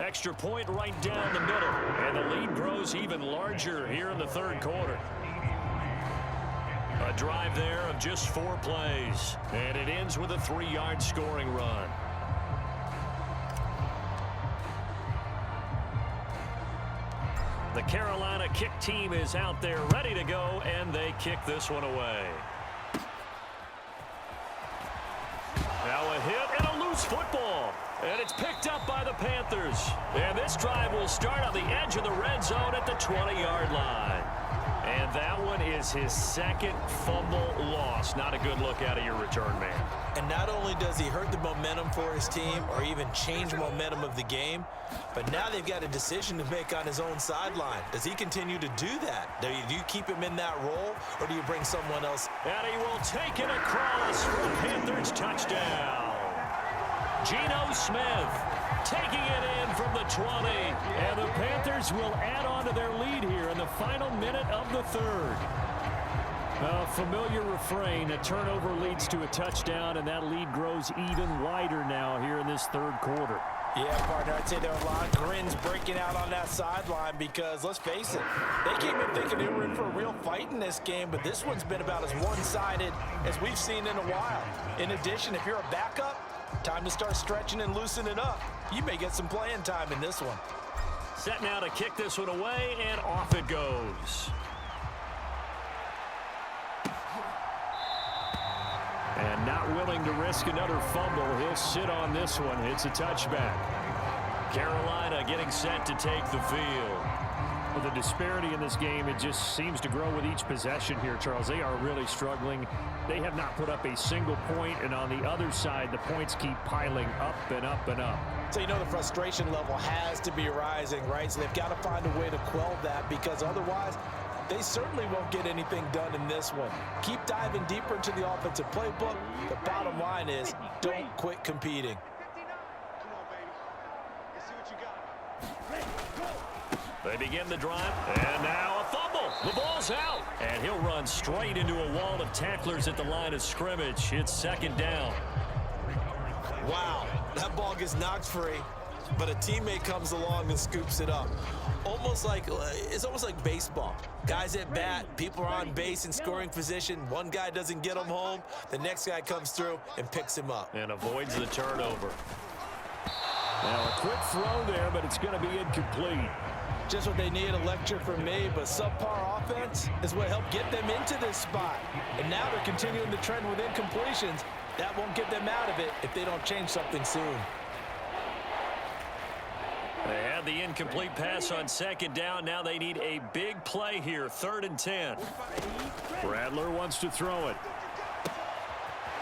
Extra point right down the middle. And the lead grows even larger here in the third quarter. A drive there of just 4 plays. And it ends with a 3-yard scoring run. The Carolina kick team is out there ready to go, and they kick this one away. Now a hit and a loose football. And it's picked up by the Panthers. And this drive will start on the edge of the red zone at the 20-yard line. And that one is his second fumble loss. Not a good look out of your return man. And not only does he hurt the momentum for his team or even change momentum of the game, but now they've got a decision to make on his own sideline. Does he continue to do that? Do you keep him in that role, or do you bring someone else? And he will take it across for a Panthers touchdown. Geno Smith taking it in from the 20. And the Panthers will add on to their lead here in the final minute of the third. A familiar refrain, a turnover leads to a touchdown, and that lead grows even wider now here in this third quarter. Yeah, partner, I'd say there are a lot of grins breaking out on that sideline because, let's face it, they came in thinking they were in for a real fight in this game, but this one's been about as one-sided as we've seen in a while. In addition, if you're a backup, time to start stretching and loosening up. You may get some playing time in this one. Set now to kick this one away, and off it goes. And not willing to risk another fumble, he'll sit on this one. It's a touchback. Carolina getting set to take the field. Well, the disparity in this game, it just seems to grow with each possession here, Charles. They are really struggling. They have not put up a single point, and on the other side, the points keep piling up and up and up. So you know the frustration level has to be rising, right? So they've got to find a way to quell that, because otherwise they certainly won't get anything done in this one. Keep diving deeper into the offensive playbook. The bottom line is don't quit competing. They begin the drive, and now a fumble. The ball's out, and he'll run straight into a wall of tacklers at the line of scrimmage. It's second down. Wow, that ball gets knocked free, but a teammate comes along and scoops it up. It's almost like baseball. Guys at bat, people are on base in scoring position. One guy doesn't get him home. The next guy comes through and picks him up. And avoids the turnover. Now a quick throw there, but it's going to be incomplete. Just what they need, a lecture from me, but subpar offense is what helped get them into this spot. And now they're continuing the trend with incompletions. That won't get them out of it if they don't change something soon. They had the incomplete pass on second down. Now they need a big play here, 3rd and 10. Bradler wants to throw it.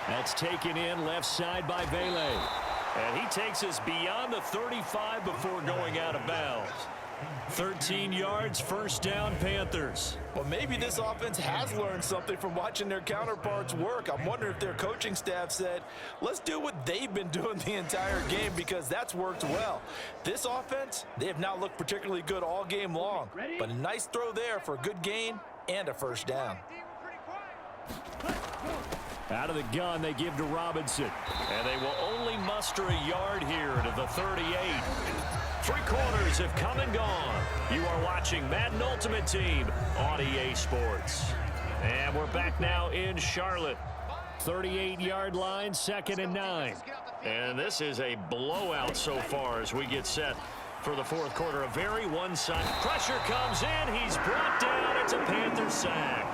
That's taken in left side by Vele. And he takes us beyond the 35 before going out of bounds. 13 yards, first down, Panthers. Well, maybe this offense has learned something from watching their counterparts work. I'm wondering if their coaching staff said, let's do what they've been doing the entire game, because that's worked well. This offense, they have not looked particularly good all game long, but a nice throw there for a good gain and a first down. Out of the gun, they give to Robinson. And they will only muster a yard here to the 38. 3 quarters have come and gone. You are watching Madden Ultimate Team on EA Sports. And we're back now in Charlotte. 38-yard line, 2nd and 9. And this is a blowout so far as we get set for the fourth quarter. A very one-sided pressure comes in. He's brought down. It's a Panther sack.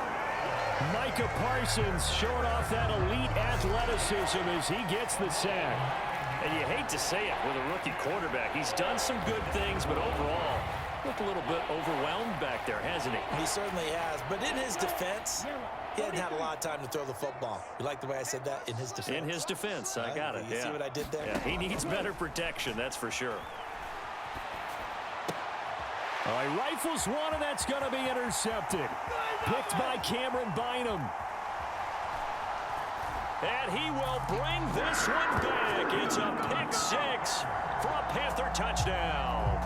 Micah Parsons showing off that elite athleticism as he gets the sack. And you hate to say it with a rookie quarterback. He's done some good things, but overall, looked a little bit overwhelmed back there, hasn't he? He certainly has. But in his defense, he hadn't had a lot of time to throw the football. You like the way I said that? In his defense. In his defense. I got it. You see what I did there? Yeah, he needs better protection, that's for sure. All right, rifles one, and that's going to be intercepted. Picked by Cameron Bynum. And he will bring this one back. It's a pick 6 for a Panther touchdown.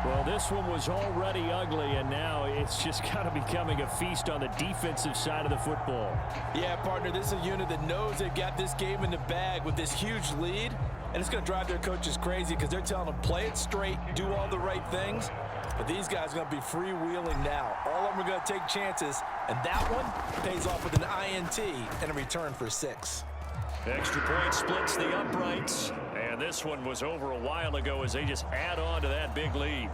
Well, this one was already ugly, and now it's just kind of becoming a feast on the defensive side of the football. Yeah, partner, this is a unit that knows they've got this game in the bag with this huge lead, and it's going to drive their coaches crazy because they're telling them play it straight, do all the right things. But these guys are going to be freewheeling now. All of them are going to take chances, and that one pays off with an INT and a return for 6. Extra point splits the uprights, and this one was over a while ago as they just add on to that big lead.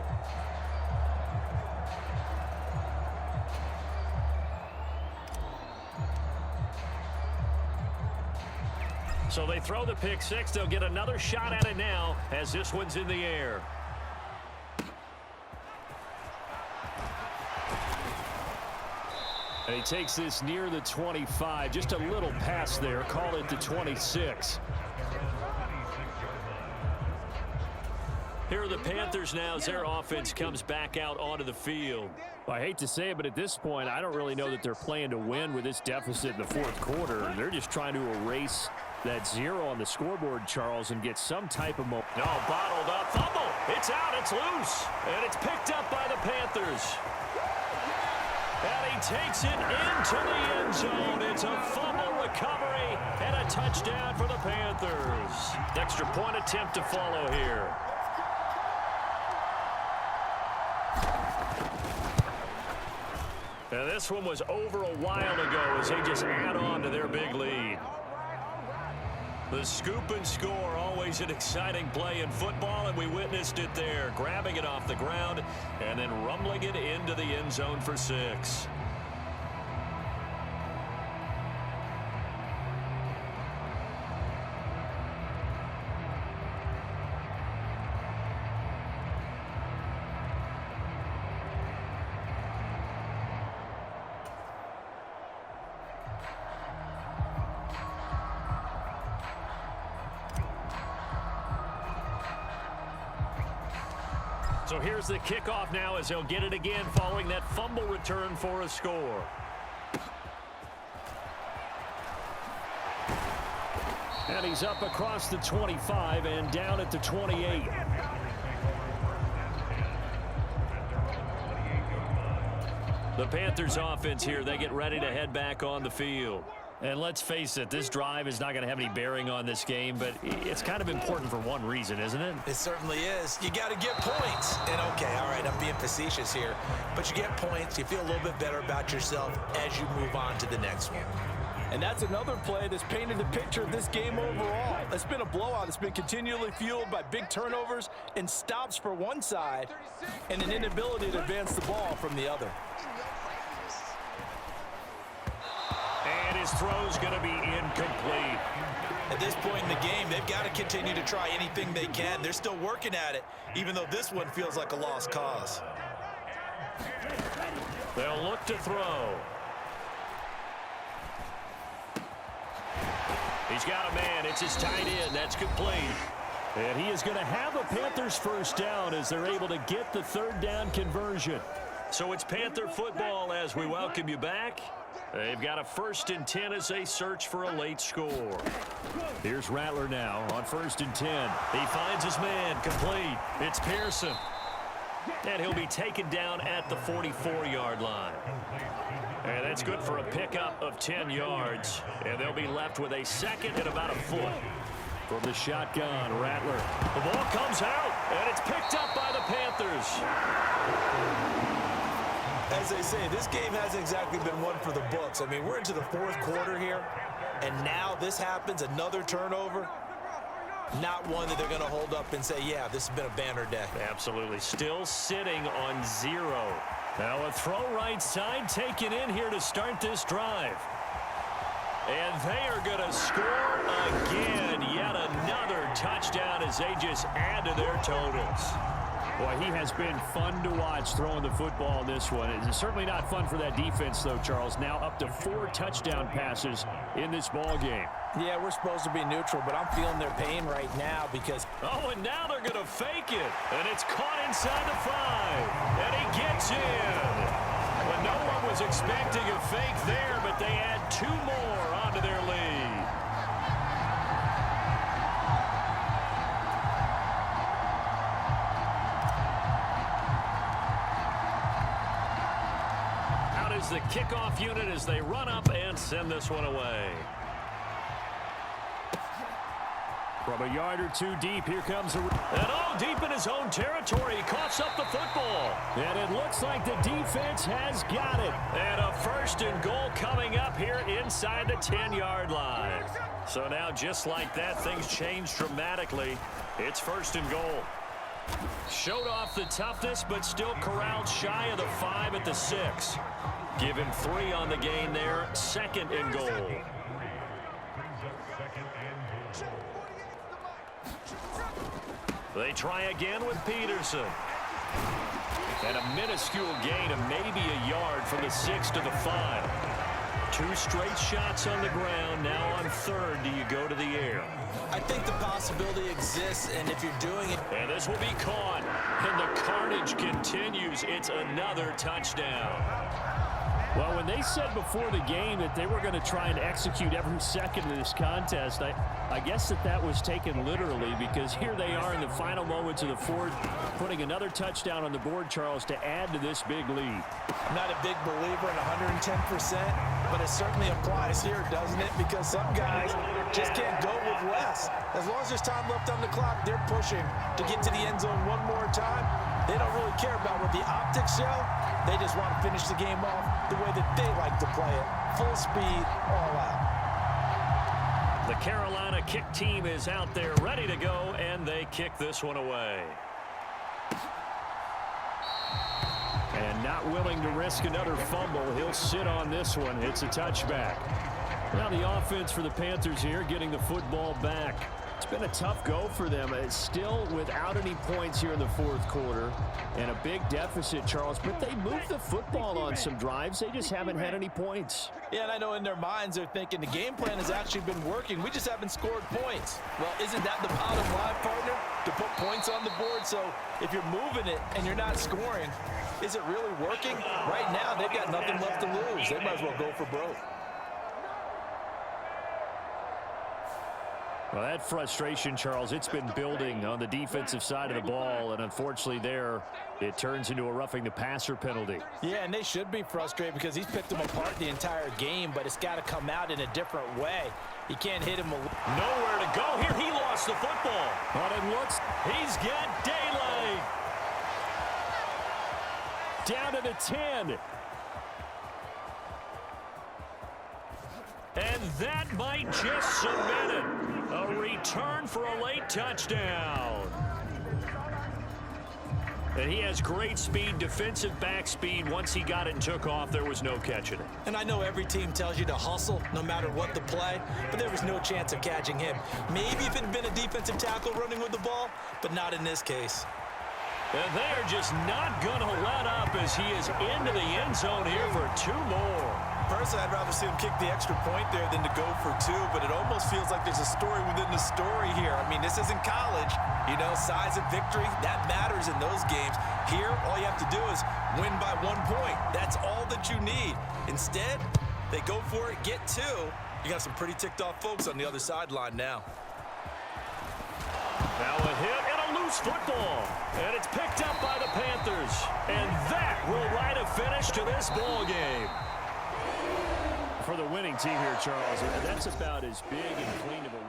So they throw the pick six. They'll get another shot at it now as this one's in the air. And he takes this near the 25. Just a little pass there. Call it the 26. Here are the Panthers now as their offense comes back out onto the field. Well, I hate to say it, but at this point, I don't really know that they're playing to win with this deficit in the fourth quarter. They're just trying to erase that 0 on the scoreboard, Charles, and get some type of momentum. No, bottled up. Fumble. It's out. It's loose. And it's picked up by the Panthers. And he takes it into the end zone. It's a fumble recovery and a touchdown for the Panthers. Extra point attempt to follow here. And this one was over a while ago as they just add on to their big lead. The scoop and score, always an exciting play in football, and we witnessed it there, grabbing it off the ground and then rumbling it into the end zone for 6. So here's the kickoff now as they'll get it again following that fumble return for a score. And he's up across the 25 and down at the 28. The Panthers offense here, they get ready to head back on the field. And let's face it, this drive is not going to have any bearing on this game, but it's kind of important for one reason, isn't it? It certainly is. You got to get points. And okay, all right, I'm being facetious here, but you get points, you feel a little bit better about yourself as you move on to the next one. And that's another play that's painted the picture of this game overall. It's been a blowout. It's been continually fueled by big turnovers and stops for one side and an inability to advance the ball from the other. And his throw's going to be incomplete. At this point in the game, they've got to continue to try anything they can. They're still working at it, even though this one feels like a lost cause. They'll look to throw. He's got a man. It's his tight end. That's complete. And he is going to have a Panthers first down as they're able to get the third down conversion. So it's Panther football as we welcome you back. They've got a 1st and 10 as they search for a late score. Here's Rattler now on 1st and 10. He finds his man, complete. It's Pearson. And he'll be taken down at the 44-yard line. And that's good for a pickup of 10 yards. And they'll be left with a second and about a foot. From the shotgun, Rattler. The ball comes out, and it's picked up by the Panthers. As they say, this game hasn't exactly been one for the books. I mean, we're into the fourth quarter here, and now this happens, another turnover. Not one that they're going to hold up and say, yeah, this has been a banner day. Absolutely. Still sitting on 0. Now a throw right side taken in here to start this drive. And they are going to score again. Yet another touchdown as they just add to their totals. Boy, he has been fun to watch throwing the football in this one. It's certainly not fun for that defense, though, Charles. Now up to 4 touchdown passes in this ball game. Yeah, we're supposed to be neutral, but I'm feeling their pain right now because... Oh, and now they're going to fake it. And it's caught inside the 5. And he gets in. Well, no one was expecting a fake there, but they add 2 more onto their lead. is the kickoff unit as they run up and send this one away. From a yard or two deep, here comes a... And deep in his own territory, he coughs up the football. And it looks like the defense has got it. And a 1st and goal coming up here inside the 10-yard line. So now, just like that, things change dramatically. It's 1st and goal. Showed off the toughness, but still corralled shy of the 5 at the 6. Give him 3 on the gain there. 2nd and goal. They try again with Peterson. And a minuscule gain of maybe a yard from the 6 to the 5. 2 straight shots on the ground. Now on 3rd, do you go to the air? I think the possibility exists, and if you're doing it... And this will be caught. And the carnage continues. It's another touchdown. Well, when they said before the game that they were going to try and execute every second of this contest, I guess that was taken literally, because here they are in the final moments of the 4th, putting another touchdown on the board, Charles, to add to this big lead. I'm not a big believer in 110%, but it certainly applies here, doesn't it? Because some guys just can't go with less. As long as there's time left on the clock, they're pushing to get to the end zone one more time. They don't really care about what the optics show. They just want to finish the game off the way that they like to play it. Full speed, all out. The Carolina kick team is out there ready to go, and they kick this one away. And not willing to risk another fumble. He'll sit on this one. It's a touchback. Now the offense for the Panthers here getting the football back. It's been a tough go for them. It's still without any points here in the 4th quarter. And a big deficit, Charles. But they moved the football on some drives. They just haven't had any points. Yeah, and I know in their minds they're thinking the game plan has actually been working. We just haven't scored points. Well, isn't that the bottom line, partner? To put points on the board. So if you're moving it and you're not scoring, is it really working? Right now, they've got nothing left to lose. They might as well go for broke. Well, that frustration, Charles, it's been building on the defensive side of the ball, and unfortunately there, it turns into a roughing the passer penalty. Yeah, and they should be frustrated because he's picked them apart the entire game, but it's got to come out in a different way. He can't hit him. Nowhere to go here. He lost the football. But it looks... He's got daylight. Down to the 10. And that might just cement it. A return for a late touchdown. And he has great speed, defensive back speed. Once he got it and took off, there was no catching it. And I know every team tells you to hustle no matter what the play, but there was no chance of catching him. Maybe if it had been a defensive tackle running with the ball, but not in this case. And they're just not going to let up as he is into the end zone here for 2 more. Personally, I'd rather see him kick the extra point there than to go for 2, but it almost feels like there's a story within the story here. I mean, this isn't college. You know, size of victory, that matters in those games. Here, all you have to do is win by 1 point. That's all that you need. Instead, they go for it, get 2. You got some pretty ticked off folks on the other sideline now. Now a hit and a loose football. And it's picked up by the Panthers. And that will write a finish to this ball game. For the winning team here, Charles, that's about as big and clean of a